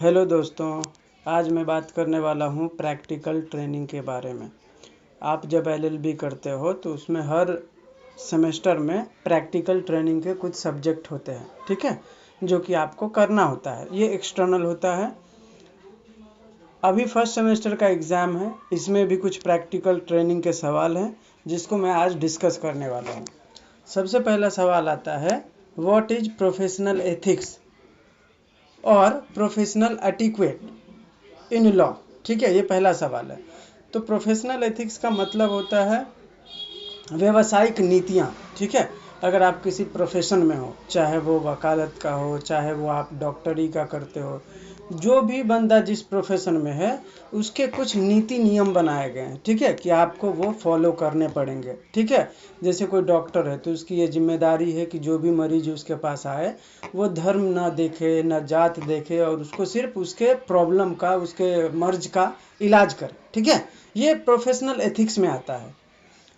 Hello दोस्तों, आज मैं बात करने वाला हूँ प्रैक्टिकल ट्रेनिंग के बारे में। आप जब एलएलबी करते हो तो उसमें हर सेमेस्टर में प्रैक्टिकल ट्रेनिंग के कुछ सब्जेक्ट होते हैं, ठीक है, जो कि आपको करना होता है। ये एक्सटर्नल होता है। अभी फर्स्ट सेमेस्टर का एग्ज़ाम है, इसमें भी कुछ प्रैक्टिकल ट्रेनिंग के सवाल हैं जिसको मैं आज डिस्कस करने वाला हूँ। सबसे पहला सवाल आता है, व्हाट इज प्रोफेशनल एथिक्स और प्रोफेशनल एटिक्वेट इन लॉ। ठीक है, ये पहला सवाल है। तो प्रोफेशनल एथिक्स का मतलब होता है व्यावसायिक नीतियाँ। ठीक है, अगर आप किसी प्रोफेशन में हो, चाहे वो वकालत का हो, चाहे वो आप डॉक्टरी का करते हो, जो भी बंदा जिस प्रोफेशन में है उसके कुछ नीति नियम बनाए गए हैं। ठीक है, कि आपको वो फॉलो करने पड़ेंगे। ठीक है, जैसे कोई डॉक्टर है तो उसकी ये जिम्मेदारी है कि जो भी मरीज उसके पास आए वो धर्म ना देखे, ना जात देखे, और उसको सिर्फ उसके प्रॉब्लम का, उसके मर्ज का इलाज करे। ठीक है, ये प्रोफेशनल एथिक्स में आता है।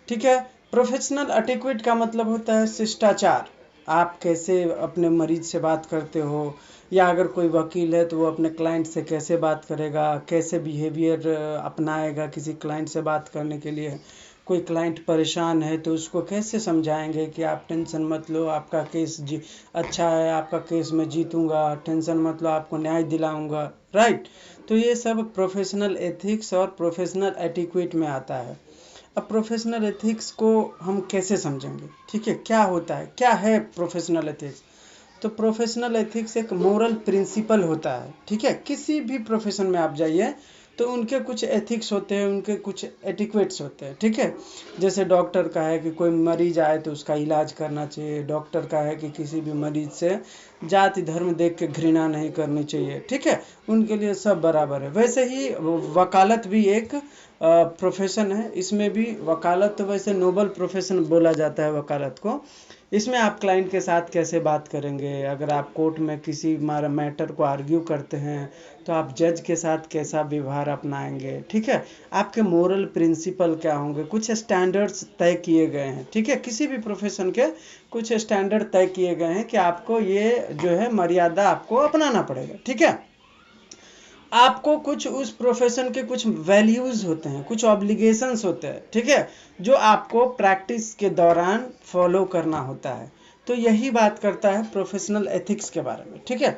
ठीक है, प्रोफेशनल एटिक्वेट का मतलब होता है शिष्टाचार। आप कैसे अपने मरीज से बात करते हो, या अगर कोई वकील है तो वो अपने क्लाइंट से कैसे बात करेगा, कैसे बिहेवियर अपनाएगा किसी क्लाइंट से बात करने के लिए। कोई क्लाइंट परेशान है तो उसको कैसे समझाएंगे कि आप टेंशन मत लो, आपका केस अच्छा है, आपका केस मैं जीतूंगा, टेंशन मत लो, आपको न्याय दिलाऊंगा। राइट, तो ये सब प्रोफेशनल एथिक्स और प्रोफेशनल एटिक्वेट में आता है। अब प्रोफेशनल एथिक्स को हम कैसे समझेंगे? ठीक है, क्या होता है, क्या है प्रोफेशनल एथिक्स? तो प्रोफेशनल एथिक्स एक मोरल प्रिंसिपल होता है। ठीक है, किसी भी प्रोफेशन में आप जाइए तो उनके कुछ एथिक्स होते हैं, उनके कुछ एटिक्वेट्स होते हैं। ठीक है, जैसे डॉक्टर का है कि कोई मरीज आए तो उसका इलाज करना चाहिए। डॉक्टर का है कि किसी भी मरीज से जाति धर्म देख के घृणा नहीं करनी चाहिए। ठीक है, उनके लिए सब बराबर है। वैसे ही वकालत भी एक प्रोफेशन है। इसमें भी वकालत तो वैसे नोबल प्रोफेशन बोला जाता है वकालत को। इसमें आप क्लाइंट के साथ कैसे बात करेंगे, अगर आप कोर्ट में किसी मैटर को आर्ग्यू करते हैं तो आप जज के साथ कैसा व्यवहार अपनाएंगे। ठीक है, आपके मोरल प्रिंसिपल क्या होंगे, कुछ स्टैंडर्ड्स तय किए गए हैं। ठीक है, किसी भी प्रोफेशन के कुछ स्टैंडर्ड तय किए गए हैं कि आपको ये जो है मर्यादा आपको अपनाना पड़ेगा। ठीक है, आपको कुछ उस प्रोफेशन के कुछ वैल्यूज होते हैं, कुछ ऑब्लिगेशंस होते हैं। ठीक है, जो आपको प्रैक्टिस के दौरान फॉलो करना होता है। तो यही बात करता है प्रोफेशनल एथिक्स के बारे में। ठीक है,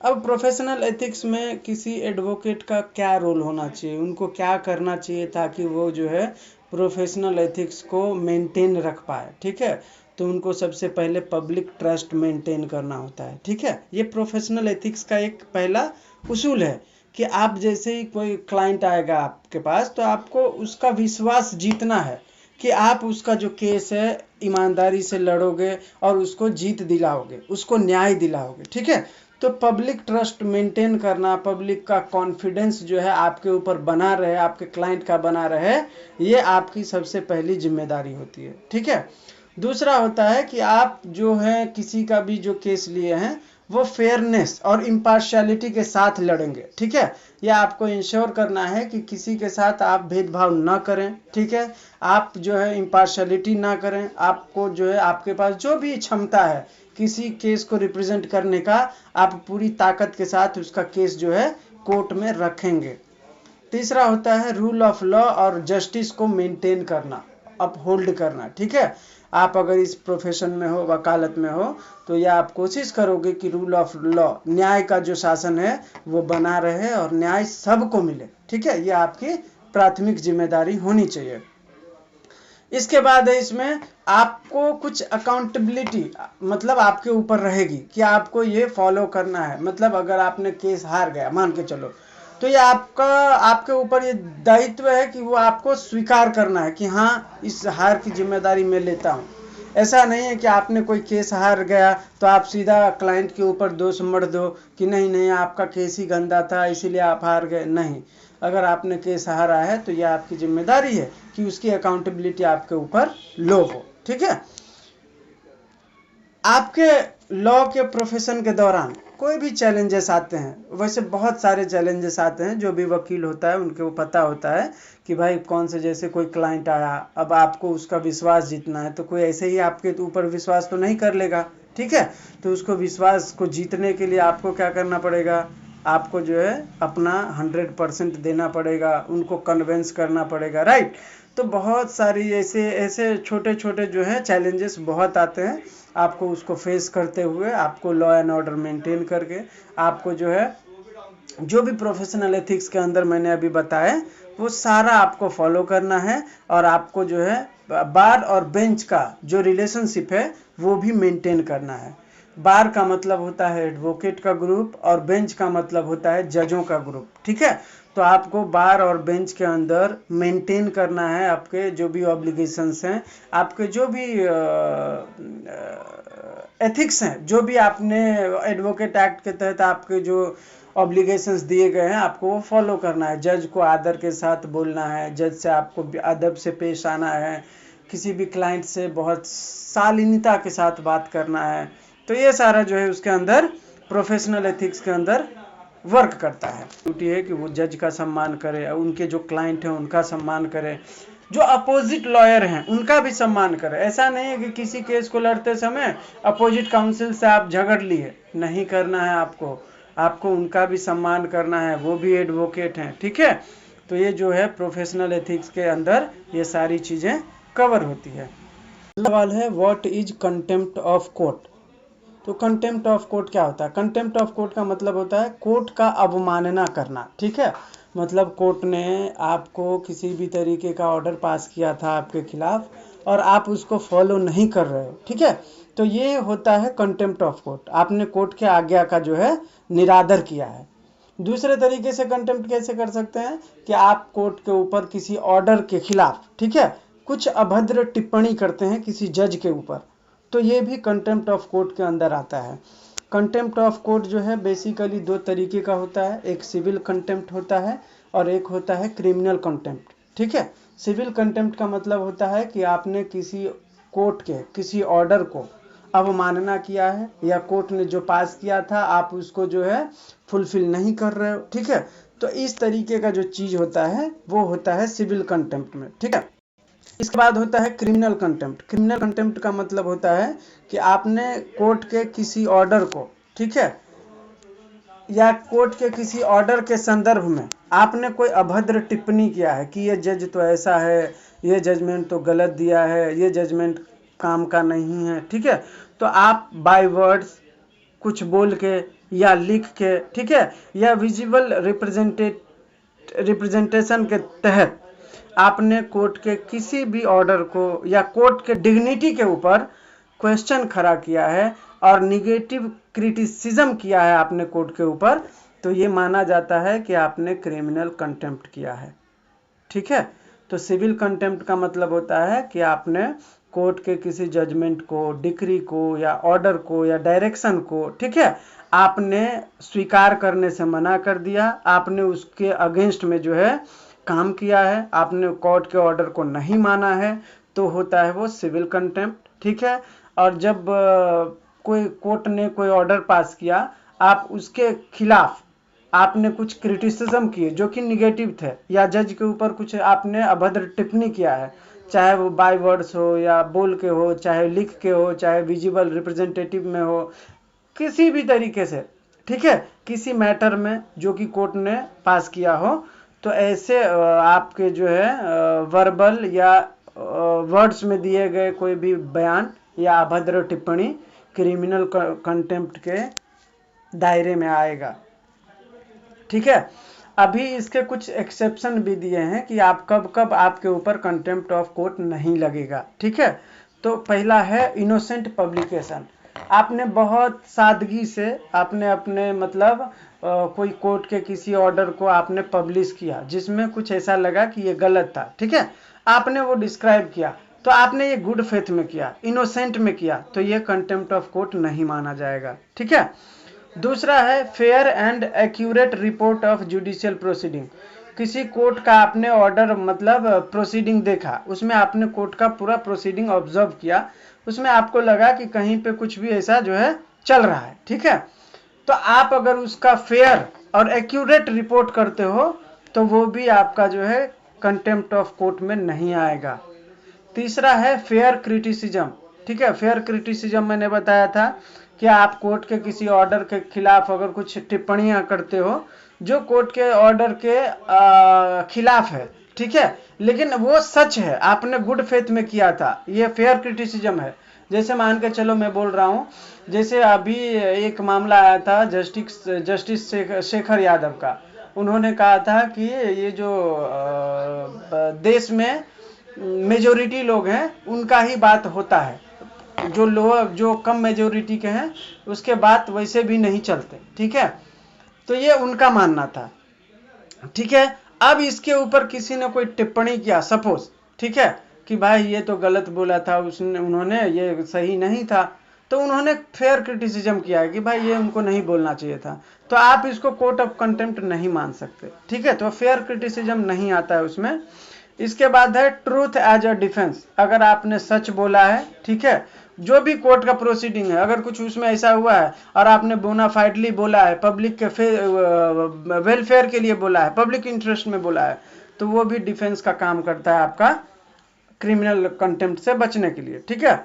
अब प्रोफेशनल एथिक्स में किसी एडवोकेट का क्या रोल होना चाहिए, उनको क्या करना चाहिए ताकि वो जो है प्रोफेशनल एथिक्स को मेंटेन रख पाए। ठीक है, तो उनको सबसे पहले पब्लिक ट्रस्ट मेंटेन करना होता है। ठीक है, ये प्रोफेशनल एथिक्स का एक पहला उसूल है कि आप जैसे ही कोई क्लाइंट आएगा आपके पास तो आपको उसका विश्वास जीतना है कि आप उसका जो केस है ईमानदारी से लड़ोगे और उसको जीत दिलाओगे, उसको न्याय दिलाओगे। ठीक है, तो पब्लिक ट्रस्ट मेंटेन करना, पब्लिक का कॉन्फिडेंस जो है आपके ऊपर बना रहे, आपके क्लाइंट का बना रहे, ये आपकी सबसे पहली जिम्मेदारी होती है। ठीक है, दूसरा होता है कि आप जो है किसी का भी जो केस लिए हैं वो फेयरनेस और इम्पार्शियलिटी के साथ लड़ेंगे। ठीक है, यह आपको इंश्योर करना है कि किसी के साथ आप भेदभाव ना करें। ठीक है, आप जो है इम्पार्शियलिटी ना करें। आपको जो है आपके पास जो भी क्षमता है किसी केस को रिप्रेजेंट करने का, आप पूरी ताकत के साथ उसका केस जो है कोर्ट में रखेंगे। तीसरा होता है रूल ऑफ लॉ और जस्टिस को मेंटेन करना, अपहोल्ड करना। ठीक है, आप अगर इस प्रोफेशन में हो, वकालत में हो, तो यह आप कोशिश करोगे कि रूल ऑफ लॉ, न्याय का जो शासन है वो बना रहे और न्याय सबको मिले। ठीक है, यह आपकी प्राथमिक जिम्मेदारी होनी चाहिए। इसके बाद है इसमें आपको कुछ अकाउंटेबिलिटी, मतलब आपके ऊपर रहेगी कि आपको ये फॉलो करना है। मतलब अगर आपने केस हार गया मान के चलो, तो ये आपके ऊपर ये दायित्व है कि वो आपको स्वीकार करना है कि हाँ, इस हार की जिम्मेदारी मैं लेता हूँ। ऐसा नहीं है कि आपने कोई केस हार गया तो आप सीधा क्लाइंट के ऊपर दोष मढ़ दो कि नहीं नहीं आपका केस ही गंदा था इसीलिए आप हार गए। नहीं, अगर आपने केस हारा है तो यह आपकी जिम्मेदारी है कि उसकी अकाउंटेबिलिटी आपके ऊपर लो हो। ठीक है, आपके लॉ के प्रोफेशन के दौरान कोई भी चैलेंजेस आते हैं, वैसे बहुत सारे चैलेंजेस आते हैं, जो भी वकील होता है उनके वो पता होता है कि भाई कौन से, जैसे कोई क्लाइंट आया, अब आपको उसका विश्वास जीतना है, तो कोई ऐसे ही आपके ऊपर विश्वास तो नहीं कर लेगा। ठीक है, तो उसको विश्वास को जीतने के लिए आपको क्या करना पड़ेगा, आपको जो है अपना 100% देना पड़ेगा, उनको कन्विंस करना पड़ेगा, राइट। तो बहुत सारी ऐसे ऐसे छोटे छोटे जो है चैलेंजेस बहुत आते हैं, आपको उसको फेस करते हुए आपको लॉ एंड ऑर्डर मेंटेन करके आपको जो है जो भी प्रोफेशनल एथिक्स के अंदर मैंने अभी बताया वो सारा आपको फॉलो करना है, और आपको जो है बार और बेंच का जो रिलेशनशिप है वो भी मेंटेन करना है। बार का मतलब होता है एडवोकेट का ग्रुप और बेंच का मतलब होता है जजों का ग्रुप, ठीक है। तो आपको बार और बेंच के अंदर मेंटेन करना है आपके जो भी ऑब्लिगेशंस हैं, आपके जो भी एथिक्स हैं, जो भी आपने एडवोकेट एक्ट के तहत आपके जो ऑब्लिगेशंस दिए गए हैं आपको वो फॉलो करना है। जज को आदर के साथ बोलना है, जज से आपको अदब से पेश आना है, किसी भी क्लाइंट से बहुत शालीनता के साथ बात करना है। तो ये सारा जो है उसके अंदर प्रोफेशनल एथिक्स के अंदर वर्क करता है। ड्यूटी है कि वो जज का सम्मान करे, उनके जो क्लाइंट हैं उनका सम्मान करे, जो अपोजिट लॉयर हैं उनका भी सम्मान करे। ऐसा नहीं है कि किसी केस को लड़ते समय अपोजिट काउंसिल से आप झगड़ लिए, नहीं करना है आपको, आपको उनका भी सम्मान करना है, वो भी एडवोकेट हैं, ठीक है। तो ये जो है प्रोफेशनल एथिक्स के अंदर ये सारी चीज़ें कवर होती है। सवाल है what is contempt of court. तो कंटेम्प्ट ऑफ कोर्ट क्या होता है? कंटेम्प्ट ऑफ कोर्ट का मतलब होता है कोर्ट का अवमानना करना, ठीक है। मतलब कोर्ट ने आपको किसी भी तरीके का ऑर्डर पास किया था आपके खिलाफ और आप उसको फॉलो नहीं कर रहे हो, ठीक है, तो ये होता है कंटेम्प्ट ऑफ कोर्ट। आपने कोर्ट के आज्ञा का जो है निरादर किया है। दूसरे तरीके से कंटेम्प्ट कैसे कर सकते हैं कि आप कोर्ट के ऊपर किसी ऑर्डर के खिलाफ, ठीक है, कुछ अभद्र टिप्पणी करते हैं किसी जज के ऊपर, तो ये भी कंटेम्प्ट ऑफ कोर्ट के अंदर आता है। कंटेम्प्ट ऑफ कोर्ट जो है बेसिकली दो तरीके का होता है, एक सिविल कंटेम्प्ट होता है और एक होता है क्रिमिनल कंटेम्प्ट, ठीक है। सिविल कंटेम्प्ट का मतलब होता है कि आपने किसी कोर्ट के किसी ऑर्डर को अवमानना किया है, या कोर्ट ने जो पास किया था आप उसको जो है फुलफिल नहीं कर रहे हो, ठीक है। तो इस तरीके का जो चीज़ होता है वो होता है सिविल कंटेम्प्ट में, ठीक है। इसके बाद होता है क्रिमिनल कंटेम्प्ट। क्रिमिनल कंटेम्प्ट का मतलब होता है कि आपने कोर्ट के किसी ऑर्डर को, ठीक है, या कोर्ट के किसी ऑर्डर के संदर्भ में आपने कोई अभद्र टिप्पणी किया है कि ये जज तो ऐसा है, ये जजमेंट तो गलत दिया है, ये जजमेंट काम का नहीं है, ठीक है। तो आप बाय वर्ड्स कुछ बोल के या लिख के, ठीक है, या विजुअल रिप्रेजेंटेशन के तहत आपने कोर्ट के किसी भी ऑर्डर को या कोर्ट के डिग्निटी के ऊपर क्वेश्चन खड़ा किया है और निगेटिव क्रिटिसिज्म किया है आपने कोर्ट के ऊपर, तो ये माना जाता है कि आपने क्रिमिनल कंटेम्प्ट किया है, ठीक है। तो सिविल कंटेम्प्ट का मतलब होता है कि आपने कोर्ट के किसी जजमेंट को, डिक्री को या ऑर्डर को या डायरेक्शन को, ठीक है, आपने स्वीकार करने से मना कर दिया, आपने उसके अगेंस्ट में जो है काम किया है, आपने कोर्ट के ऑर्डर को नहीं माना है, तो होता है वो सिविल कंटेम्प्ट, ठीक है। और जब कोई कोर्ट ने कोई ऑर्डर पास किया, आप उसके खिलाफ आपने कुछ क्रिटिसिज्म किए जो कि निगेटिव थे, या जज के ऊपर कुछ आपने अभद्र टिप्पणी किया है, चाहे वो बाय वर्ड्स हो या बोल के हो, चाहे लिख के हो, चाहे विजिबल रिप्रेजेंटेटिव में हो, किसी भी तरीके से, ठीक है, किसी मैटर में जो कि कोर्ट ने पास किया हो, तो ऐसे आपके जो है वर्बल या वर्ड्स में दिए गए कोई भी बयान या अभद्र टिप्पणी क्रिमिनल कंटेम्प्ट के दायरे में आएगा, ठीक है। अभी इसके कुछ एक्सेप्शन भी दिए हैं कि आप कब कब आपके ऊपर कंटेम्प्ट ऑफ कोर्ट नहीं लगेगा, ठीक है। तो पहला है इनोसेंट पब्लिकेशन। आपने बहुत सादगी से आपने अपने मतलब कोई कोर्ट के किसी ऑर्डर को आपने पब्लिश किया जिसमें कुछ ऐसा लगा कि ये गलत था, ठीक है, आपने वो डिस्क्राइब किया, तो आपने ये गुड फेथ में किया, इनोसेंट में किया, तो ये कंटेम्प्ट ऑफ कोर्ट नहीं माना जाएगा, ठीक है। दूसरा है fair and accurate report of judicial proceeding. किसी कोर्ट का आपने ऑर्डर मतलब प्रोसीडिंग देखा, उसमें आपने कोर्ट का पूरा प्रोसीडिंग ऑब्जर्व किया, उसमें आपको लगा कि कहीं पे कुछ भी ऐसा जो है चल रहा है, ठीक है, तो आप अगर उसका फेयर और एक्यूरेट रिपोर्ट करते हो तो वो भी आपका जो है कंटेम्प्ट ऑफ कोर्ट में नहीं आएगा। तीसरा है फेयर क्रिटिसिज्म, ठीक है। फेयर क्रिटिसिज्म मैंने बताया था कि आप कोर्ट के किसी ऑर्डर के खिलाफ अगर कुछ टिप्पणियां करते हो जो कोर्ट के ऑर्डर के खिलाफ है, ठीक है, लेकिन वो सच है, आपने गुड फेथ में किया था, ये फेयर क्रिटिसिज्म है। जैसे मान के चलो मैं बोल रहा हूँ, जैसे अभी एक मामला आया था जस्टिस शेखर यादव का। उन्होंने कहा था कि ये जो देश में मेजोरिटी लोग हैं उनका ही बात होता है, जो कम मेजोरिटी के हैं उसके बात वैसे भी नहीं चलते, ठीक है। तो ये उनका मानना था, ठीक है। अब इसके ऊपर किसी ने कोई टिप्पणी किया सपोज, ठीक है, कि भाई ये तो गलत बोला था उन्होंने, ये सही नहीं था, तो उन्होंने फेयर क्रिटिसिज्म किया है कि भाई ये उनको नहीं बोलना चाहिए था, तो आप इसको कोर्ट ऑफ कंटेम्प्ट नहीं मान सकते, ठीक है। तो फेयर क्रिटिसिज्म नहीं आता है उसमें। इसके बाद है ट्रूथ एज अ डिफेंस। अगर आपने सच बोला है, ठीक है, जो भी कोर्ट का प्रोसीडिंग है, अगर कुछ उसमें ऐसा हुआ है और आपने बोनाफाइडली बोला है, पब्लिक के वेलफेयर के लिए बोला है, पब्लिक इंटरेस्ट में बोला है, तो वो भी डिफेंस का काम करता है आपका क्रिमिनल कंटेम्प्ट से बचने के लिए, ठीक है।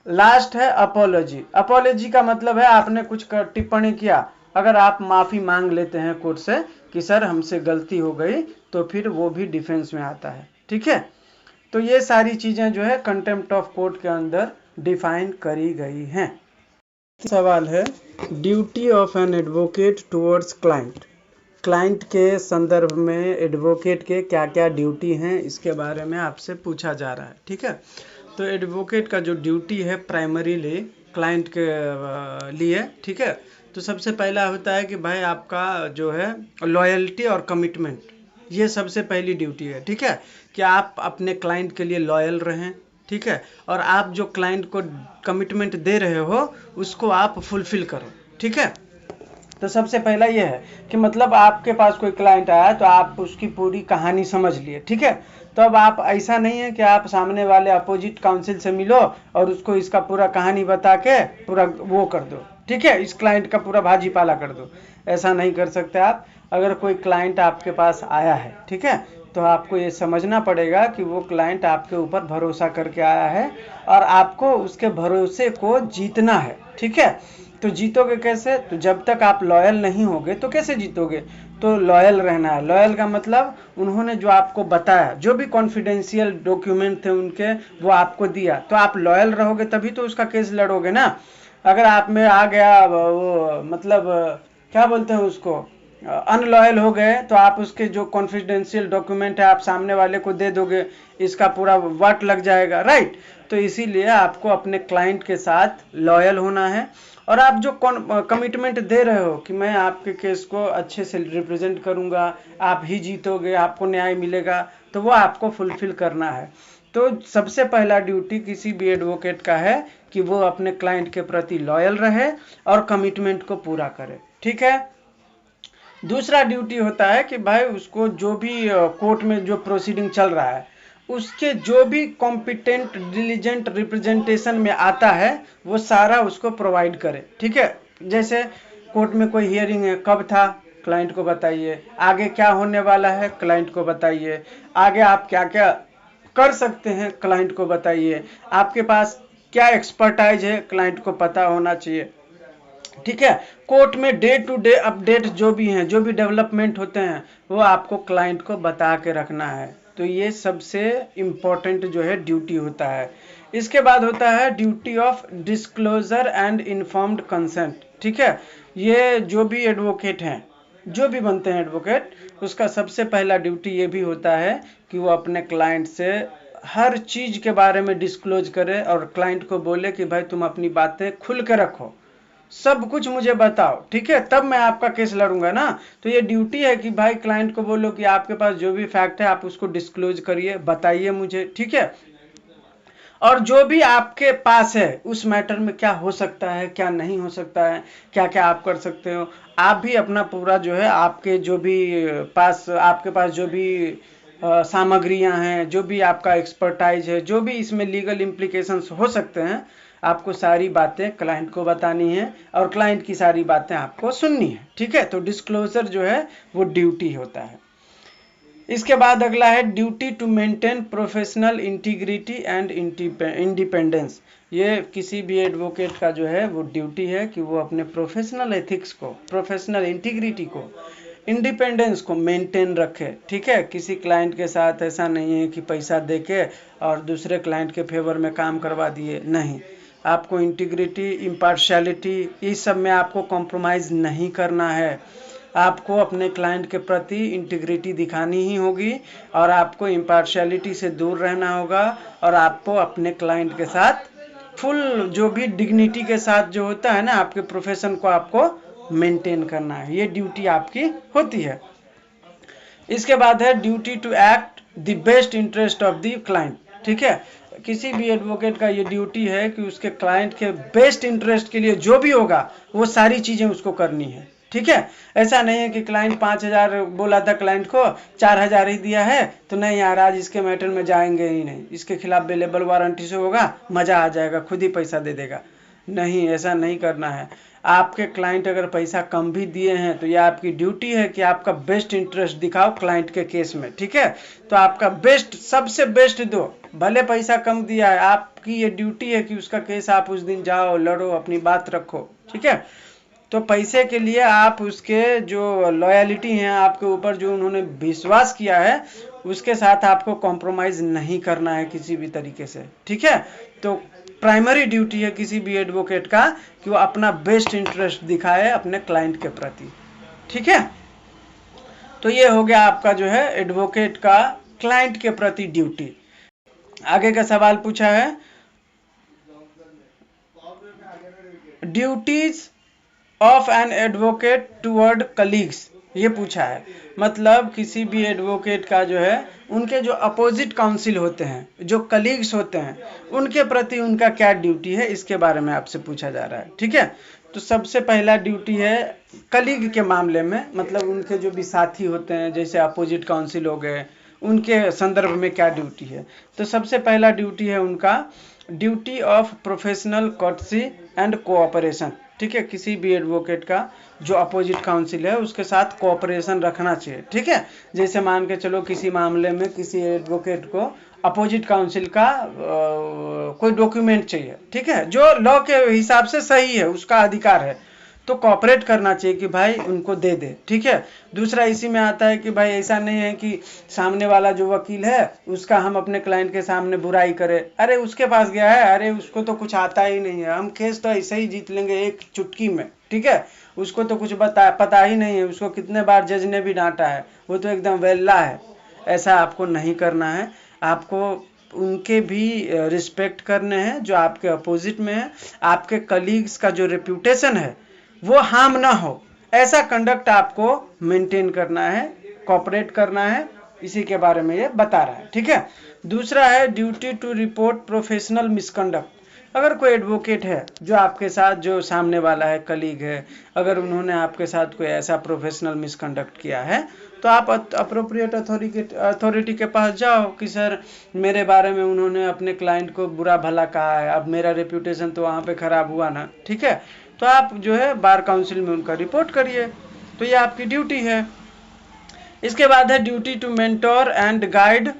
लास्ट है अपोलॉजी। अपोलॉजी का मतलब है आपने कुछ टिप्पणी किया, अगर आप माफी मांग लेते हैं कोर्ट से कि सर हमसे गलती हो गई, तो फिर वो भी डिफेंस में आता है, ठीक है। तो ये सारी चीजें जो है कंटेम्प्ट ऑफ कोर्ट के अंदर डिफाइन करी गई हैं। सवाल है duty of an advocate towards client. Client के संदर्भ में एडवोकेट के क्या क्या ड्यूटी हैं इसके बारे में आपसे पूछा जा रहा है, ठीक है। तो एडवोकेट का जो ड्यूटी है प्राइमरीली क्लाइंट के लिए, ठीक है, तो सबसे पहला होता है कि भाई आपका जो है लॉयल्टी और कमिटमेंट, ये सबसे पहली ड्यूटी है, ठीक है, कि आप अपने क्लाइंट के लिए लॉयल रहें, ठीक है, और आप जो क्लाइंट को कमिटमेंट दे रहे हो उसको आप फुलफिल करो, ठीक है। तो सबसे पहला ये है कि मतलब आपके पास कोई क्लाइंट आया तो आप उसकी पूरी कहानी समझ लिए, ठीक है। तो अब आप ऐसा नहीं है कि आप सामने वाले अपोजिट काउंसिल से मिलो और उसको इसका पूरा कहानी बता के पूरा वो कर दो, ठीक है, इस क्लाइंट का पूरा भाजी पाला कर दो, ऐसा नहीं कर सकते आप। अगर कोई क्लाइंट आपके पास आया है, ठीक है, तो आपको ये समझना पड़ेगा कि वो क्लाइंट आपके ऊपर भरोसा करके आया है और आपको उसके भरोसे को जीतना है, ठीक है। तो जीतोगे कैसे? तो जब तक आप लॉयल नहीं होगे तो कैसे जीतोगे? तो लॉयल रहना है। लॉयल का मतलब उन्होंने जो आपको बताया, जो भी कॉन्फिडेंशियल डॉक्यूमेंट थे उनके, वो आपको दिया, तो आप लॉयल रहोगे तभी तो उसका केस लड़ोगे ना। अगर आप में आ गया वो मतलब क्या बोलते हैं उसको, अनलॉयल हो गए, तो आप उसके जो कॉन्फिडेंशियल डॉक्यूमेंट है आप सामने वाले को दे दोगे, इसका पूरा वाट लग जाएगा, राइट। तो इसीलिए आपको अपने क्लाइंट के साथ लॉयल होना है और आप जो कमिटमेंट दे रहे हो कि मैं आपके केस को अच्छे से रिप्रेजेंट करूंगा, आप ही जीतोगे, आपको न्याय मिलेगा, तो वो आपको फुलफिल करना है। तो सबसे पहला ड्यूटी किसी भी एडवोकेट का है कि वो अपने क्लाइंट के प्रति लॉयल रहे और कमिटमेंट को पूरा करे, ठीक है। दूसरा ड्यूटी होता है कि भाई उसको जो भी कोर्ट में जो प्रोसीडिंग चल रहा है उसके जो भी कॉम्पिटेंट डिलीजेंट रिप्रेजेंटेशन में आता है वो सारा उसको प्रोवाइड करे, ठीक है। जैसे कोर्ट में कोई हियरिंग है, कब था, क्लाइंट को बताइए, आगे क्या होने वाला है, क्लाइंट को बताइए, आगे आप क्या क्या कर सकते हैं, क्लाइंट को बताइए, आपके पास क्या एक्सपर्टाइज है, क्लाइंट को पता होना चाहिए, ठीक है। कोर्ट में डे टू डे अपडेट जो भी हैं, जो भी डेवलपमेंट होते हैं, वो आपको क्लाइंट को बता के रखना है। तो ये सबसे इम्पोर्टेंट जो है ड्यूटी होता है। इसके बाद होता है duty of disclosure and informed consent, ठीक है। ये जो भी एडवोकेट हैं, जो भी बनते हैं एडवोकेट, उसका सबसे पहला ड्यूटी ये भी होता है कि वो अपने क्लाइंट से हर चीज के बारे में डिस्क्लोज करे और क्लाइंट को बोले कि भाई तुम अपनी बातें खुल के रखो, सब कुछ मुझे बताओ, ठीक है, तब मैं आपका केस लड़ूंगा ना। तो ये ड्यूटी है कि भाई क्लाइंट को बोलो कि आपके पास जो भी फैक्ट है आप उसको डिस्क्लोज करिए, बताइए मुझे, ठीक है। और जो भी आपके पास है उस मैटर में क्या हो सकता है, क्या नहीं हो सकता है, क्या क्या आप कर सकते हो, आप भी अपना पूरा जो है आपके जो भी आपके पास जो भी सामग्रियां हैं, जो भी आपका एक्सपर्टाइज है, जो भी इसमें लीगल इम्प्लीकेशंस हो सकते हैं, आपको सारी बातें क्लाइंट को बतानी है और क्लाइंट की सारी बातें आपको सुननी है, ठीक है। तो डिस्क्लोजर जो है वो ड्यूटी होता है। इसके बाद अगला है duty to maintain professional integrity and independence. ये किसी भी एडवोकेट का जो है वो ड्यूटी है कि वो अपने प्रोफेशनल एथिक्स को, प्रोफेशनल इंटीग्रिटी को, इंडिपेंडेंस को मेंटेन रखे। ठीक है, किसी क्लाइंट के साथ ऐसा नहीं है कि पैसा दे के और दूसरे क्लाइंट के फेवर में काम करवा दिए, नहीं। आपको इंटीग्रिटी, इम्पार्शियलिटी, इस सब में आपको कॉम्प्रोमाइज़ नहीं करना है। आपको अपने क्लाइंट के प्रति इंटीग्रिटी दिखानी ही होगी और आपको इम्पार्शियलिटी से दूर रहना होगा और आपको अपने क्लाइंट के साथ फुल जो भी डिग्निटी के साथ जो होता है ना, आपके प्रोफेशन को आपको मेंटेन करना है। ये ड्यूटी आपकी होती है। इसके बाद है duty to act the best interest of the client. ठीक है, किसी भी एडवोकेट का ये ड्यूटी है कि उसके क्लाइंट के बेस्ट इंटरेस्ट के लिए जो भी होगा वो सारी चीज़ें उसको करनी है। ठीक है, ऐसा नहीं है कि क्लाइंट 5,000 बोला था, क्लाइंट को 4,000 ही दिया है तो नहीं यार आज इसके मैटर में जाएंगे ही नहीं, इसके खिलाफ बेलेबल वारंटी से होगा, मज़ा आ जाएगा, खुद ही पैसा दे देगा। नहीं, ऐसा नहीं करना है। आपके क्लाइंट अगर पैसा कम भी दिए हैं तो ये आपकी ड्यूटी है कि आपका बेस्ट इंटरेस्ट दिखाओ क्लाइंट के केस में। ठीक है, तो आपका बेस्ट, सबसे बेस्ट दो, भले पैसा कम दिया है, आपकी ये ड्यूटी है कि उसका केस आप उस दिन जाओ, लड़ो, अपनी बात रखो। ठीक है, तो पैसे के लिए आप उसके जो लॉयलिटी हैं आपके ऊपर, जो उन्होंने विश्वास किया है, उसके साथ आपको कॉम्प्रोमाइज़ नहीं करना है किसी भी तरीके से। ठीक है, तो प्राइमरी ड्यूटी है किसी भी एडवोकेट का कि वो अपना बेस्ट इंटरेस्ट दिखाए अपने क्लाइंट के प्रति। ठीक है, तो ये हो गया आपका जो है एडवोकेट का क्लाइंट के प्रति ड्यूटी। आगे का सवाल पूछा है, duties of an advocate toward colleagues, ये पूछा है। मतलब किसी भी एडवोकेट का जो है उनके जो अपोजिट काउंसिल होते हैं, जो कलीग्स होते हैं, उनके प्रति उनका क्या ड्यूटी है, इसके बारे में आपसे पूछा जा रहा है। ठीक है, तो सबसे पहला ड्यूटी है कलीग के मामले में, मतलब उनके जो भी साथी होते हैं, जैसे अपोजिट काउंसिल हो गए, उनके संदर्भ में क्या ड्यूटी है। तो सबसे पहला ड्यूटी है उनका duty of professional courtesy and cooperation. ठीक है, किसी भी एडवोकेट का जो अपोजिट काउंसिल है उसके साथ कोऑपरेशन रखना चाहिए। ठीक है, जैसे मान के चलो किसी मामले में किसी एडवोकेट को अपोजिट काउंसिल का कोई डॉक्यूमेंट चाहिए, ठीक है, जो लॉ के हिसाब से सही है, उसका अधिकार है, तो कॉपरेट करना चाहिए कि भाई उनको दे दे। ठीक है, दूसरा इसी में आता है कि भाई ऐसा नहीं है कि सामने वाला जो वकील है उसका हम अपने क्लाइंट के सामने बुराई करें, अरे उसके पास गया है, अरे उसको तो कुछ आता ही नहीं है, हम केस तो ऐसे ही जीत लेंगे एक चुटकी में। ठीक है, उसको तो कुछ पता ही नहीं है, उसको कितने बार जज ने भी डांटा है, वो तो एकदम वेल्ला है। ऐसा आपको नहीं करना है। आपको उनके भी रिस्पेक्ट करने हैं जो आपके अपोजिट में है। आपके कलीग्स का जो रेप्यूटेशन है वो हार्म ना हो, ऐसा कंडक्ट आपको मेंटेन करना है, कॉपरेट करना है, इसी के बारे में ये बता रहा है। ठीक है, दूसरा है duty to report professional misconduct. अगर कोई एडवोकेट है जो आपके साथ, जो सामने वाला है, कलीग है, अगर उन्होंने आपके साथ कोई ऐसा प्रोफेशनल मिसकंडक्ट किया है तो आप अप्रोप्रिएट अथॉरिटी के पास जाओ कि सर मेरे बारे में उन्होंने अपने क्लाइंट को बुरा भला कहा है, अब मेरा रेप्यूटेशन तो वहाँ पे ख़राब हुआ ना। ठीक है, तो आप जो है बार काउंसिल में उनका रिपोर्ट करिए, तो ये आपकी ड्यूटी है। इसके बाद है duty to mentor and guide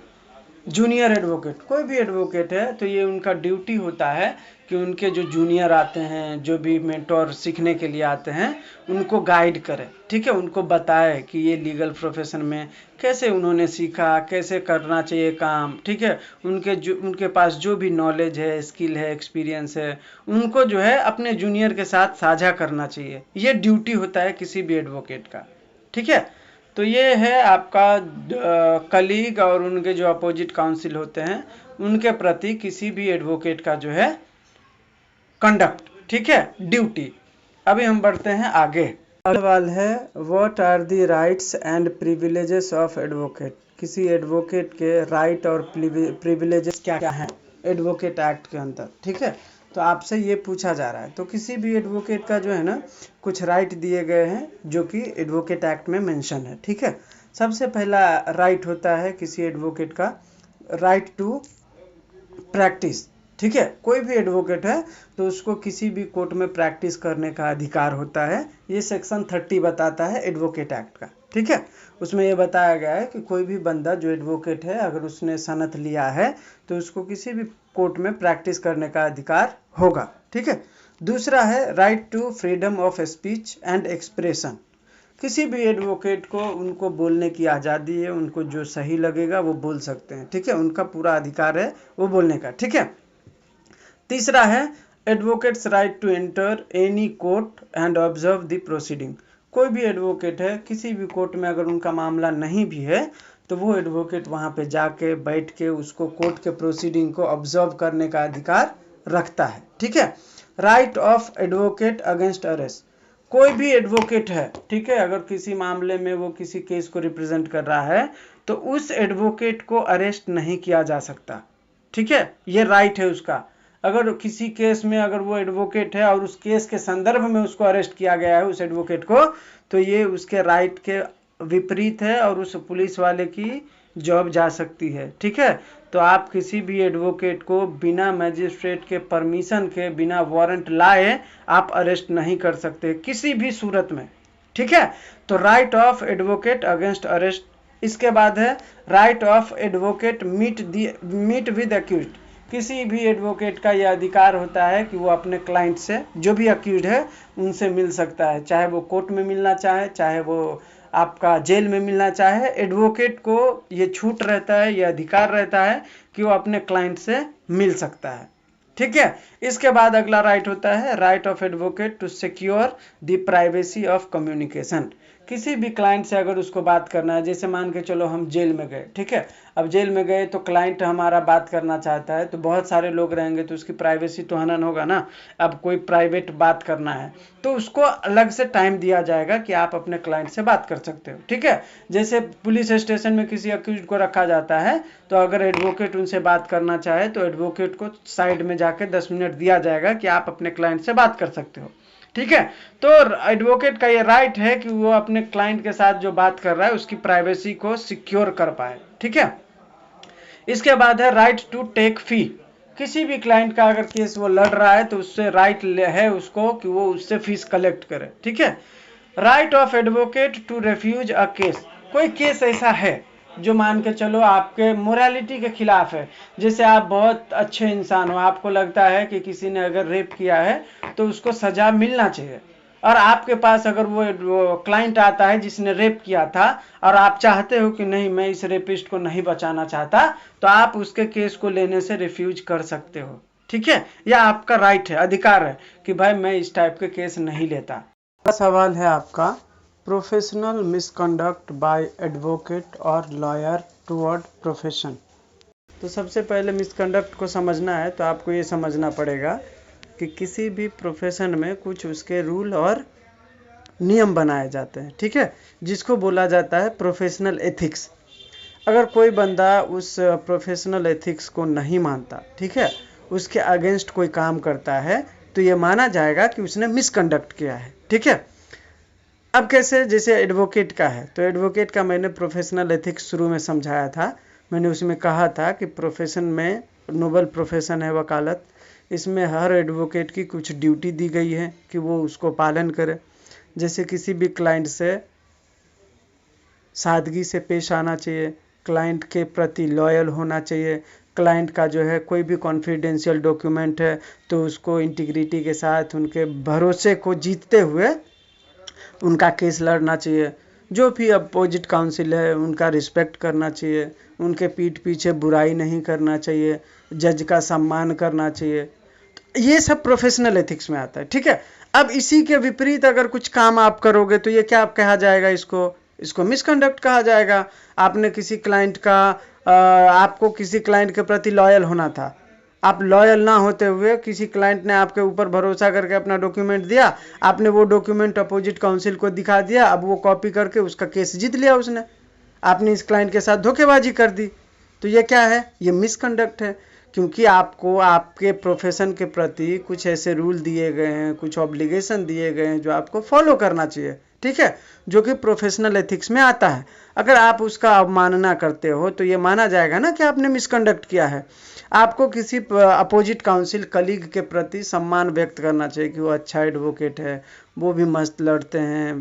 junior advocate. कोई भी एडवोकेट है तो ये उनका ड्यूटी होता है कि उनके जो जूनियर आते हैं, जो भी मेंटोर सीखने के लिए आते हैं, उनको गाइड करें। ठीक है, उनको बताए कि ये लीगल प्रोफेशन में कैसे उन्होंने सीखा, कैसे करना चाहिए काम। ठीक है, उनके पास जो भी नॉलेज है, स्किल है, एक्सपीरियंस है, उनको जो है अपने जूनियर के साथ साझा करना चाहिए। ये ड्यूटी होता है किसी भी एडवोकेट का। ठीक है, तो ये है आपका कलीग और उनके जो अपोजिट काउंसिल होते हैं उनके प्रति किसी भी एडवोकेट का जो है कंडक्ट। ठीक है, ड्यूटी। अभी हम बढ़ते हैं आगे। सवाल है, what are the rights and privileges of advocate. किसी एडवोकेट के राइट और प्रिविलेजेस क्या क्या हैं एडवोकेट एक्ट के अंदर। ठीक है, तो आपसे ये पूछा जा रहा है। तो किसी भी एडवोकेट का जो है ना कुछ राइट दिए गए हैं जो कि एडवोकेट एक्ट में मेंशन है। ठीक है, सबसे पहला राइट होता है किसी एडवोकेट का राइट टू प्रैक्टिस। ठीक है, कोई भी एडवोकेट है तो उसको किसी भी कोर्ट में प्रैक्टिस करने का अधिकार होता है। ये सेक्शन 30 बताता है एडवोकेट एक्ट का। ठीक है, उसमें ये बताया गया है कि कोई भी बंदा जो एडवोकेट है अगर उसने सनद लिया है तो उसको किसी भी कोर्ट में प्रैक्टिस करने का अधिकार होगा। ठीक है, दूसरा है right to freedom of speech and expression. किसी भी एडवोकेट को उनको बोलने की आज़ादी है, उनको जो सही लगेगा वो बोल सकते हैं। ठीक है, उनका पूरा अधिकार है वो बोलने का। ठीक है, तीसरा है advocate's right to enter any court and observe the proceeding. कोई भी एडवोकेट है किसी भी कोर्ट में अगर उनका मामला नहीं भी है तो वो एडवोकेट वहाँ पे जाके बैठ के उसको कोर्ट के प्रोसीडिंग को ऑब्जर्व करने का अधिकार रखता है। ठीक है, right of advocate against arrest. कोई भी एडवोकेट है, ठीक है, अगर किसी मामले में वो किसी केस को रिप्रेजेंट कर रहा है तो उस एडवोकेट को अरेस्ट नहीं किया जा सकता। ठीक है, ये राइट है उसका। अगर किसी केस में अगर वो एडवोकेट है और उस केस के संदर्भ में उसको अरेस्ट किया गया है उस एडवोकेट को, तो ये उसके राइट के विपरीत है और उस पुलिस वाले की जॉब जा सकती है। ठीक है, तो आप किसी भी एडवोकेट को बिना मैजिस्ट्रेट के परमिशन के, बिना वारंट लाए आप अरेस्ट नहीं कर सकते किसी भी सूरत में। ठीक है, तो right of advocate against arrest. इसके बाद है right of advocate meet with accused. किसी भी एडवोकेट का यह अधिकार होता है कि वो अपने क्लाइंट से, जो भी अक्यूज्ड है उनसे मिल सकता है, चाहे वो कोर्ट में मिलना चाहे, चाहे वो आपका जेल में मिलना चाहे। एडवोकेट को ये छूट रहता है, ये अधिकार रहता है कि वो अपने क्लाइंट से मिल सकता है। ठीक है, इसके बाद अगला राइट होता है right of advocate to secure the privacy of communication. किसी भी क्लाइंट से अगर उसको बात करना है, जैसे मान के चलो हम जेल में गए, ठीक है, अब जेल में गए तो क्लाइंट हमारा बात करना चाहता है तो बहुत सारे लोग रहेंगे तो उसकी प्राइवेसी तो हनन होगा ना। अब कोई प्राइवेट बात करना है तो उसको अलग से टाइम दिया जाएगा कि आप अपने क्लाइंट से बात कर सकते हो। ठीक है, जैसे पुलिस स्टेशन में किसी अक्यूज्ड को रखा जाता है तो अगर एडवोकेट उनसे बात करना चाहे तो एडवोकेट को साइड में जाके 10 मिनट दिया जाएगा कि आप अपने क्लाइंट से बात कर सकते हो। ठीक है, तो एडवोकेट का ये राइट है कि वो अपने क्लाइंट के साथ जो बात कर रहा है उसकी प्राइवेसी को सिक्योर कर पाए। ठीक है, इसके बाद है राइट टू टेक फी। किसी भी क्लाइंट का अगर केस वो लड़ रहा है तो उससे राइट है उसको कि वो उससे फीस कलेक्ट करे। ठीक है, right of advocate to refuse a case. कोई केस ऐसा है जो मान के चलो आपके मोरालिटी के खिलाफ है, जैसे आप बहुत अच्छे इंसान हो, आपको लगता है कि किसी ने अगर रेप किया है तो उसको सजा मिलना चाहिए, और आपके पास अगर वो क्लाइंट आता है जिसने रेप किया था और आप चाहते हो कि नहीं मैं इस रेपिस्ट को नहीं बचाना चाहता, तो आप उसके केस को लेने से रिफ्यूज कर सकते हो। ठीक है, यह आपका राइट है, अधिकार है कि भाई मैं इस टाइप के केस नहीं लेता। सवाल है आपका, प्रोफेशनल मिसकंडक्ट बाय एडवोकेट और लॉयर टुवर्ड प्रोफेशन। तो सबसे पहले मिसकंडक्ट को समझना है तो आपको ये समझना पड़ेगा कि किसी भी प्रोफेशन में कुछ उसके रूल और नियम बनाए जाते हैं। ठीक है, जिसको बोला जाता है प्रोफेशनल एथिक्स। अगर कोई बंदा उस प्रोफेशनल एथिक्स को नहीं मानता, ठीक है, उसके अगेंस्ट कोई काम करता है तो ये माना जाएगा कि उसने मिसकंडक्ट किया है। ठीक है, अब कैसे, जैसे एडवोकेट का है तो एडवोकेट का मैंने प्रोफेशनल एथिक्स शुरू में समझाया था। मैंने उसमें कहा था कि प्रोफेशन में नोबल प्रोफेशन है वकालत, इसमें हर एडवोकेट की कुछ ड्यूटी दी गई है कि वो उसको पालन करे। जैसे किसी भी क्लाइंट से सादगी से पेश आना चाहिए, क्लाइंट के प्रति लॉयल होना चाहिए, क्लाइंट का जो है कोई भी कॉन्फिडेंशियल डॉक्यूमेंट है तो उसको इंटीग्रिटी के साथ उनके भरोसे को जीतते हुए उनका केस लड़ना चाहिए। जो भी अपोजिट काउंसिल है उनका रिस्पेक्ट करना चाहिए, उनके पीठ पीछे बुराई नहीं करना चाहिए, जज का सम्मान करना चाहिए। तो ये सब प्रोफेशनल एथिक्स में आता है। ठीक है, अब इसी के विपरीत अगर कुछ काम आप करोगे तो ये क्या कहा जाएगा, इसको मिसकंडक्ट कहा जाएगा। आपने किसी क्लाइंट का आपको किसी क्लाइंट के प्रति लॉयल होना था, आप लॉयल ना होते हुए किसी क्लाइंट ने आपके ऊपर भरोसा करके अपना डॉक्यूमेंट दिया, आपने वो डॉक्यूमेंट अपोजिट काउंसिल को दिखा दिया, अब वो कॉपी करके उसका केस जीत लिया उसने, आपने इस क्लाइंट के साथ धोखेबाजी कर दी। तो ये क्या है, ये मिसकंडक्ट है, क्योंकि आपको आपके प्रोफेशन के प्रति कुछ ऐसे रूल दिए गए हैं, कुछ ऑब्लिगेशन दिए गए हैं जो आपको फॉलो करना चाहिए। ठीक है, जो कि प्रोफेशनल एथिक्स में आता है। अगर आप उसका अवमानना करते हो तो ये माना जाएगा ना कि आपने मिसकंडक्ट किया है। आपको किसी अपोजिट काउंसिल कलीग के प्रति सम्मान व्यक्त करना चाहिए कि वो अच्छा एडवोकेट है, वो भी मस्त लड़ते हैं,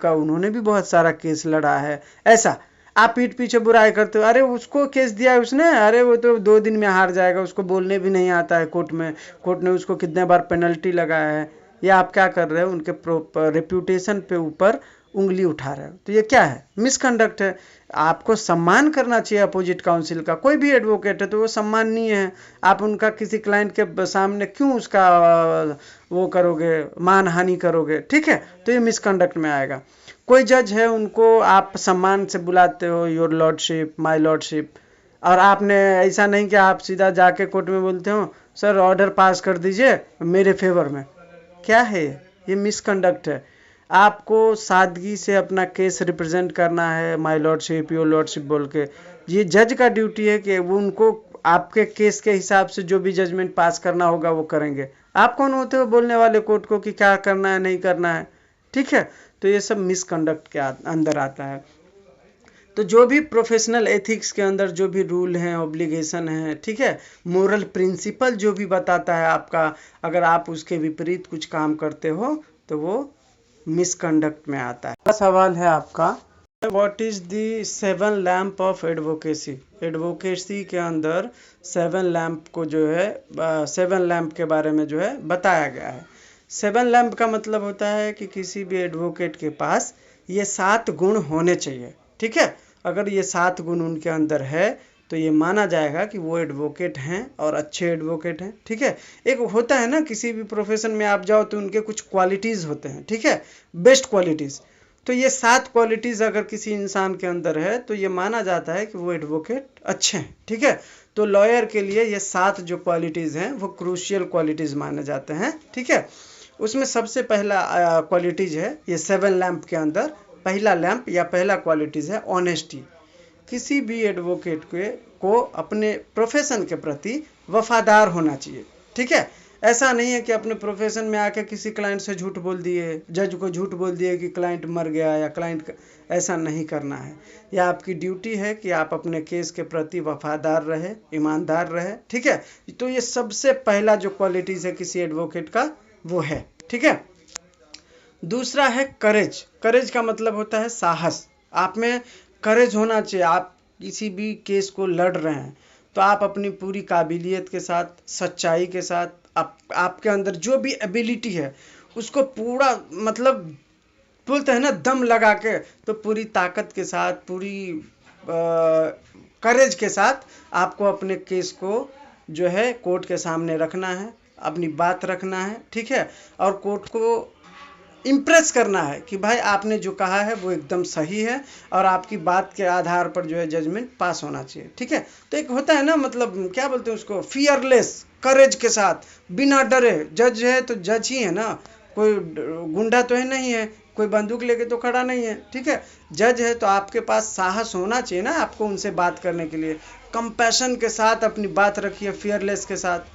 उन्होंने भी बहुत सारा केस लड़ा है, ऐसा। आप पीठ पीछे बुराई करते हो, अरे उसको केस दिया है उसने, अरे वो तो 2 दिन में हार जाएगा, उसको बोलने भी नहीं आता है कोर्ट में, कोर्ट ने उसको कितने बार पेनल्टी लगाया है। ये आप क्या कर रहे हो, उनके रेप्यूटेशन पे ऊपर उंगली उठा रहे हो, तो ये क्या है, मिसकंडक्ट है। आपको सम्मान करना चाहिए अपोजिट काउंसिल का, कोई भी एडवोकेट है तो वो सम्माननीय है। आप उनका किसी क्लाइंट के सामने क्यों उसका वो करोगे, मान हानि करोगे, ठीक है, तो ये मिसकंडक्ट में आएगा। कोई जज है, उनको आप सम्मान से बुलाते हो, योर लॉर्डशिप, माय लॉर्डशिप, और आपने ऐसा नहीं कि आप सीधा जाके कोर्ट में बोलते हो सर ऑर्डर पास कर दीजिए मेरे फेवर में। क्या है ये मिसकंडक्ट है। आपको सादगी से अपना केस रिप्रेजेंट करना है, माय लॉर्डशिप, योर लॉर्डशिप बोल के। ये जज का ड्यूटी है कि वो उनको आपके केस के हिसाब से जो भी जजमेंट पास करना होगा वो करेंगे। आप कौन होते हो बोलने वाले कोर्ट को कि क्या करना है नहीं करना है, ठीक है। तो ये सब मिसकंडक्ट के अंदर आता है। तो जो भी प्रोफेशनल एथिक्स के अंदर जो भी रूल हैं, ऑब्लिगेशन है, ठीक है, मोरल प्रिंसिपल जो भी बताता है आपका, अगर आप उसके विपरीत कुछ काम करते हो तो वो मिसकंडक्ट में आता है। अगला सवाल है आपका, what is the 7 lamp of advocacy. Advocacy के अंदर 7 लैम्प को जो है 7 लैम्प के बारे में जो है बताया गया है। 7 लैम्प का मतलब होता है कि किसी भी एडवोकेट के पास ये 7 गुण होने चाहिए, ठीक है। अगर ये 7 गुण उनके अंदर है तो ये माना जाएगा कि वो एडवोकेट हैं और अच्छे एडवोकेट हैं, ठीक है। एक होता है ना, किसी भी प्रोफेशन में आप जाओ तो उनके कुछ क्वालिटीज़ होते हैं, ठीक है, बेस्ट क्वालिटीज़। तो ये 7 क्वालिटीज़ अगर किसी इंसान के अंदर है तो ये माना जाता है कि वो एडवोकेट अच्छे हैं, ठीक है। तो लॉयर के लिए ये 7 जो क्वालिटीज़ हैं वो क्रूशियल क्वालिटीज़ माने जाते हैं, ठीक है। उसमें सबसे पहला क्वालिटीज़ है ये 7 लैम्प के अंदर, पहला लैम्प या पहला क्वालिटीज़ है ऑनेस्टी। किसी भी एडवोकेट को अपने प्रोफेशन के प्रति वफादार होना चाहिए, ठीक है। ऐसा नहीं है कि अपने प्रोफेशन में आके किसी क्लाइंट से झूठ बोल दिए, जज को झूठ बोल दिए कि क्लाइंट मर गया या क्लाइंट, ऐसा नहीं करना है। यह आपकी ड्यूटी है कि आप अपने केस के प्रति वफादार रहे, ईमानदार रहे, ठीक है। तो ये सबसे पहला जो क्वालिटीज़ है किसी एडवोकेट का वो है, ठीक है। दूसरा है करेज। करेज का मतलब होता है साहस। आप में करेज होना चाहिए। आप किसी भी केस को लड़ रहे हैं तो आप अपनी पूरी काबिलियत के साथ, सच्चाई के साथ, आपके अंदर जो भी एबिलिटी है उसको पूरा, मतलब बोलते हैं ना दम लगा के, तो पूरी ताकत के साथ, पूरी करेज के साथ आपको अपने केस को जो है कोर्ट के सामने रखना है, अपनी बात रखना है, ठीक है। और कोर्ट को इम्प्रेस करना है कि भाई आपने जो कहा है वो एकदम सही है और आपकी बात के आधार पर जो है जजमेंट पास होना चाहिए, ठीक है। तो एक होता है ना, मतलब क्या बोलते हैं उसको, फियरलेस, करेज के साथ, बिना डरे। जज है तो जज ही है ना, कोई गुंडा तो है नहीं है, कोई बंदूक लेके तो खड़ा नहीं है, ठीक है। जज है तो आपके पास साहस होना चाहिए ना आपको उनसे बात करने के लिए। कंपैशन के साथ अपनी बात रखिए, फियरलेस के साथ।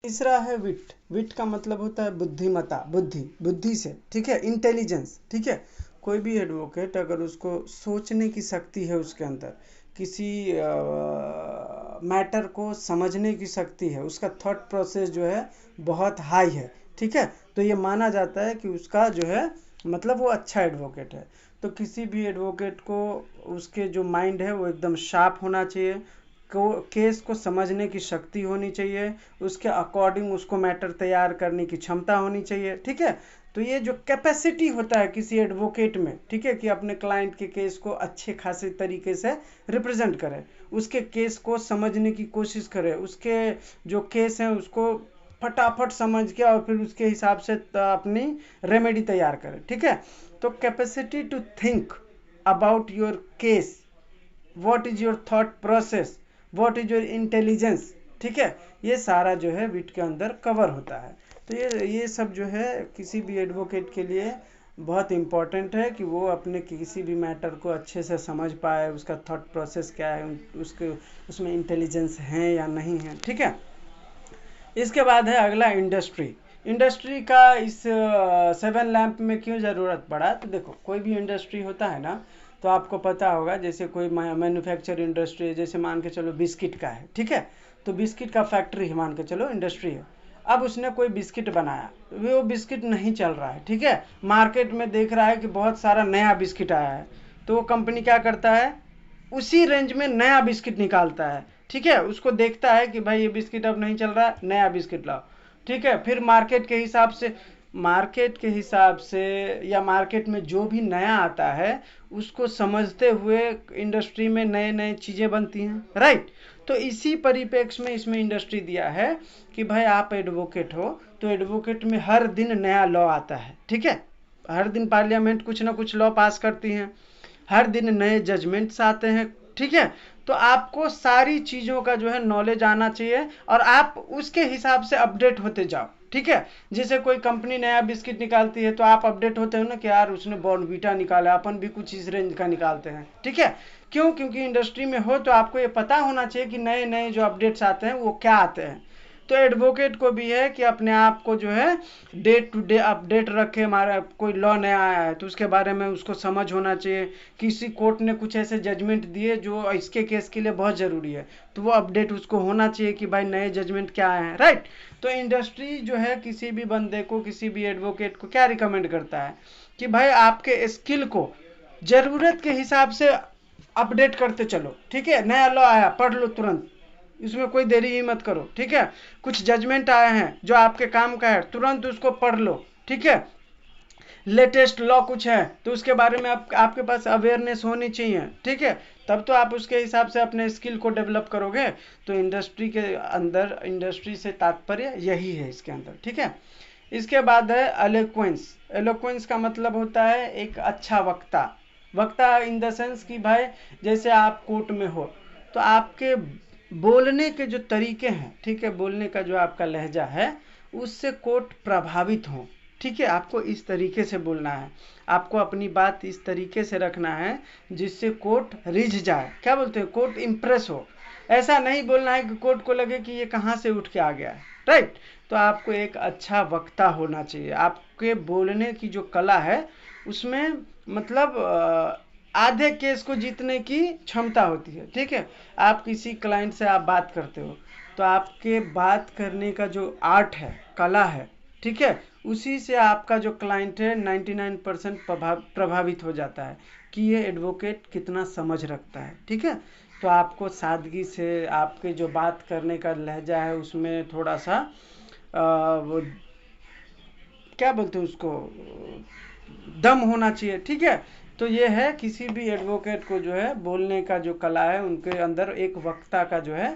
तीसरा है विट। विट का मतलब होता है बुद्धिमत्ता, बुद्धि से, ठीक है, इंटेलिजेंस, ठीक है। कोई भी एडवोकेट अगर उसको सोचने की शक्ति है, उसके अंदर किसी मैटर को समझने की शक्ति है, उसका थॉट प्रोसेस जो है बहुत हाई है, ठीक है, तो ये माना जाता है कि उसका जो है मतलब वो अच्छा एडवोकेट है। तो किसी भी एडवोकेट को उसके जो माइंड है वो एकदम शार्प होना चाहिए, केस को समझने की शक्ति होनी चाहिए, उसके अकॉर्डिंग उसको मैटर तैयार करने की क्षमता होनी चाहिए, ठीक है। तो ये जो कैपेसिटी होता है किसी एडवोकेट में, ठीक है, कि अपने क्लाइंट के केस को अच्छे खासे तरीके से रिप्रेजेंट करे, उसके केस को समझने की कोशिश करे, उसके जो केस हैं उसको फटाफट समझ के और फिर उसके हिसाब से अपनी रेमेडी तैयार करे, ठीक है। तो capacity to think about your case, what is your thought process, what is your intelligence, ठीक है, ये सारा जो है विट के अंदर कवर होता है। तो ये सब जो है किसी भी एडवोकेट के लिए बहुत इम्पॉर्टेंट है कि वो अपने किसी भी मैटर को अच्छे से समझ पाए, उसका थॉट प्रोसेस क्या है, उसमें इंटेलिजेंस है या नहीं है, ठीक है। इसके बाद है अगला इंडस्ट्री। इंडस्ट्री का इस 7 लैंप में क्यों ज़रूरत पड़ा? तो देखो, कोई भी इंडस्ट्री होता है ना, तो आपको पता होगा, जैसे कोई मैन्युफैक्चर इंडस्ट्री है, जैसे मान के चलो बिस्किट का है, ठीक है, तो बिस्किट का फैक्ट्री है, मान के चलो इंडस्ट्री है। अब उसने कोई बिस्किट बनाया, वो बिस्किट नहीं चल रहा है, ठीक है, मार्केट में देख रहा है कि बहुत सारा नया बिस्किट आया है, तो वो कंपनी क्या करता है, उसी रेंज में नया बिस्किट निकालता है, ठीक है, उसको देखता है कि भाई ये बिस्किट अब नहीं चल रहा है, नया बिस्किट लाओ, ठीक है, फिर मार्केट के हिसाब से या मार्केट में जो भी नया आता है उसको समझते हुए इंडस्ट्री में नए नए चीज़ें बनती हैं, राइट। तो इसी परिप्रेक्ष्य में इसमें इंडस्ट्री दिया है कि भाई आप एडवोकेट हो, तो एडवोकेट में हर दिन नया लॉ आता है, ठीक है, हर दिन पार्लियामेंट कुछ ना कुछ लॉ पास करती हैं, हर दिन नए जजमेंट्स आते हैं, ठीक है, तो आपको सारी चीज़ों का जो है नॉलेज आना चाहिए और आप उसके हिसाब से अपडेट होते जाओ, ठीक है। जैसे कोई कंपनी नया बिस्किट निकालती है तो आप अपडेट होते हो ना कि यार उसने बॉर्नवीटा निकाला, अपन भी कुछ इस रेंज का निकालते हैं, ठीक है। क्यों? क्योंकि इंडस्ट्री में हो तो आपको ये पता होना चाहिए कि नए नए जो अपडेट्स आते हैं वो क्या आते हैं। तो एडवोकेट को भी है कि अपने आप को जो है डे टू डे अपडेट रखे, हमारा कोई लॉ नया आया है तो उसके बारे में उसको समझ होना चाहिए, किसी कोर्ट ने कुछ ऐसे जजमेंट दिए जो इसके केस के लिए बहुत ज़रूरी है, तो वो अपडेट उसको होना चाहिए कि भाई नए जजमेंट क्या आए हैं, राइट। तो इंडस्ट्री जो है किसी भी बंदे को, किसी भी एडवोकेट को क्या रिकमेंड करता है कि भाई आपके स्किल को ज़रूरत के हिसाब से अपडेट करते चलो, ठीक है, नया लॉ आया पढ़ लो तुरंत, इसमें कोई देरी ही मत करो, ठीक है, कुछ जजमेंट आए हैं जो आपके काम का है तुरंत उसको पढ़ लो, ठीक है, लेटेस्ट लॉ कुछ है तो उसके बारे में आपके पास अवेयरनेस होनी चाहिए, ठीक है, तब तो आप उसके हिसाब से अपने स्किल को डेवलप करोगे। तो इंडस्ट्री के अंदर, इंडस्ट्री से तात्पर्य यही है इसके अंदर, ठीक है। इसके बाद है एलोक्वेंस। एलोक्वेंस का मतलब होता है एक अच्छा वक्ता। वक्ता इन द सेंस कि भाई जैसे आप कोर्ट में हो तो आपके बोलने के जो तरीके हैं, ठीक है, बोलने का जो आपका लहजा है उससे कोर्ट प्रभावित हो, ठीक है, आपको इस तरीके से बोलना है, आपको अपनी बात इस तरीके से रखना है जिससे कोर्ट रिझ जाए, क्या बोलते हैं, कोर्ट इम्प्रेस हो। ऐसा नहीं बोलना है कि कोर्ट को लगे कि ये कहाँ से उठ के आ गया है, राइट। तो आपको एक अच्छा वक्ता होना चाहिए, आपके बोलने की जो कला है उसमें मतलब आधे केस को जीतने की क्षमता होती है, ठीक है। आप किसी क्लाइंट से आप बात करते हो तो आपके बात करने का जो आर्ट है, कला है, ठीक है, उसी से आपका जो क्लाइंट है 99% प्रभावित हो जाता है कि ये एडवोकेट कितना समझ रखता है, ठीक है। तो आपको सादगी से आपके जो बात करने का लहजा है उसमें थोड़ा सा वो क्या बोलते हैं उसको, दम होना चाहिए, ठीक है। तो ये है किसी भी एडवोकेट को जो है बोलने का जो कला है उनके अंदर एक वक्ता का जो है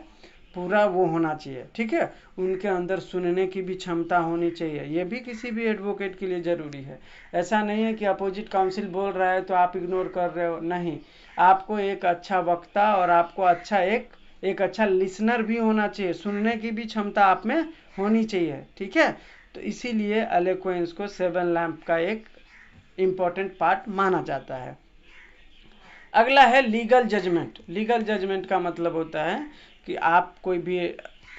पूरा वो होना चाहिए, ठीक है, उनके अंदर सुनने की भी क्षमता होनी चाहिए, ये भी किसी भी एडवोकेट के लिए ज़रूरी है। ऐसा नहीं है कि अपोजिट काउंसिल बोल रहा है तो आप इग्नोर कर रहे हो, नहीं, आपको एक अच्छा वक्ता और आपको एक अच्छा लिसनर भी होना चाहिए, सुनने की भी क्षमता आप में होनी चाहिए, ठीक है। तो इसीलिए एलोक्वेंस को 7 लैंप का एक इम्पॉर्टेंट पार्ट माना जाता है। अगला है लीगल जजमेंट। लीगल जजमेंट का मतलब होता है कि आप कोई भी,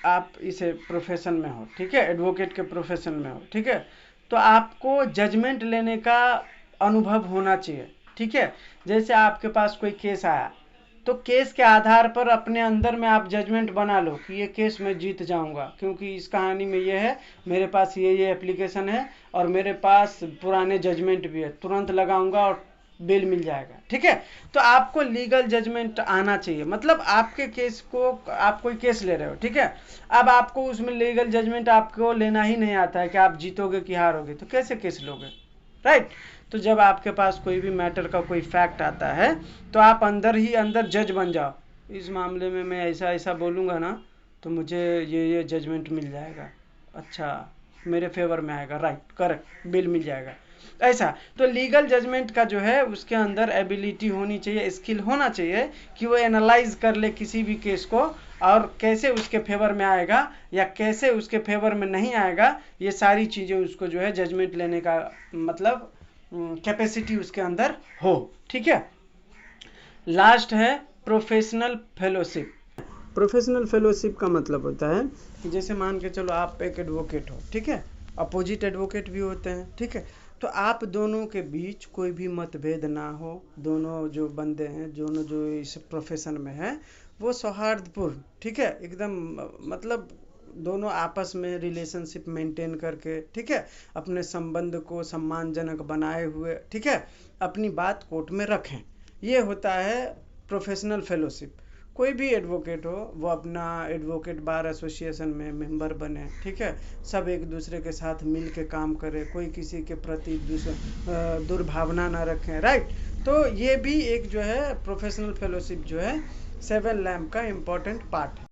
आप इसे प्रोफेशन में हो, ठीक है, एडवोकेट के प्रोफेशन में हो, ठीक है, तो आपको जजमेंट लेने का अनुभव होना चाहिए, ठीक है। जैसे आपके पास कोई केस आया तो केस के आधार पर अपने अंदर में आप जजमेंट बना लो कि ये केस मैं जीत जाऊंगा क्योंकि इस कहानी में ये है, मेरे पास ये एप्लीकेशन है और मेरे पास पुराने जजमेंट भी है, तुरंत लगाऊंगा और बेल मिल जाएगा, ठीक है। तो आपको लीगल जजमेंट आना चाहिए, मतलब आपके केस को, आप कोई केस ले रहे हो, ठीक है, अब आपको उसमें लीगल जजमेंट आपको लेना ही नहीं आता है कि आप जीतोगे कि हारोगे, तो कैसे केस लोगे, राइट। तो जब आपके पास कोई भी मैटर का कोई फैक्ट आता है तो आप अंदर ही अंदर जज बन जाओ, इस मामले में मैं ऐसा ऐसा बोलूँगा ना तो मुझे ये जजमेंट मिल जाएगा, अच्छा मेरे फेवर में आएगा, राइट, करेक्ट, बिल मिल जाएगा, ऐसा। तो लीगल जजमेंट का जो है उसके अंदर एबिलिटी होनी चाहिए, स्किल होना चाहिए कि वो एनालाइज कर ले किसी भी केस को और कैसे उसके फेवर में आएगा या कैसे उसके फेवर में नहीं आएगा, ये सारी चीज़ें उसको जो है जजमेंट लेने का मतलब कैपेसिटी उसके अंदर हो, ठीक है। लास्ट है प्रोफेशनल फेलोशिप। प्रोफेशनल फेलोशिप का मतलब होता है कि जैसे मान के चलो आप एक एडवोकेट हो, ठीक है, अपोजिट एडवोकेट भी होते हैं, ठीक है। तो आप दोनों के बीच कोई भी मतभेद ना हो, दोनों जो बंदे हैं, दोनों जो इस प्रोफेशन में हैं, वो सौहार्दपूर्ण, ठीक है, एकदम मतलब दोनों आपस में रिलेशनशिप मेंटेन करके, ठीक है, अपने संबंध को सम्मानजनक बनाए हुए, ठीक है, अपनी बात कोर्ट में रखें। ये होता है प्रोफेशनल फेलोशिप। कोई भी एडवोकेट हो, वो अपना एडवोकेट बार एसोसिएशन में मेंबर बने, ठीक है, सब एक दूसरे के साथ मिल के काम करें, कोई किसी के प्रति दुर्भावना ना रखें, राइट। तो ये भी एक जो है प्रोफेशनल फेलोशिप जो है 7 लैम्प का इम्पोर्टेंट पार्ट है।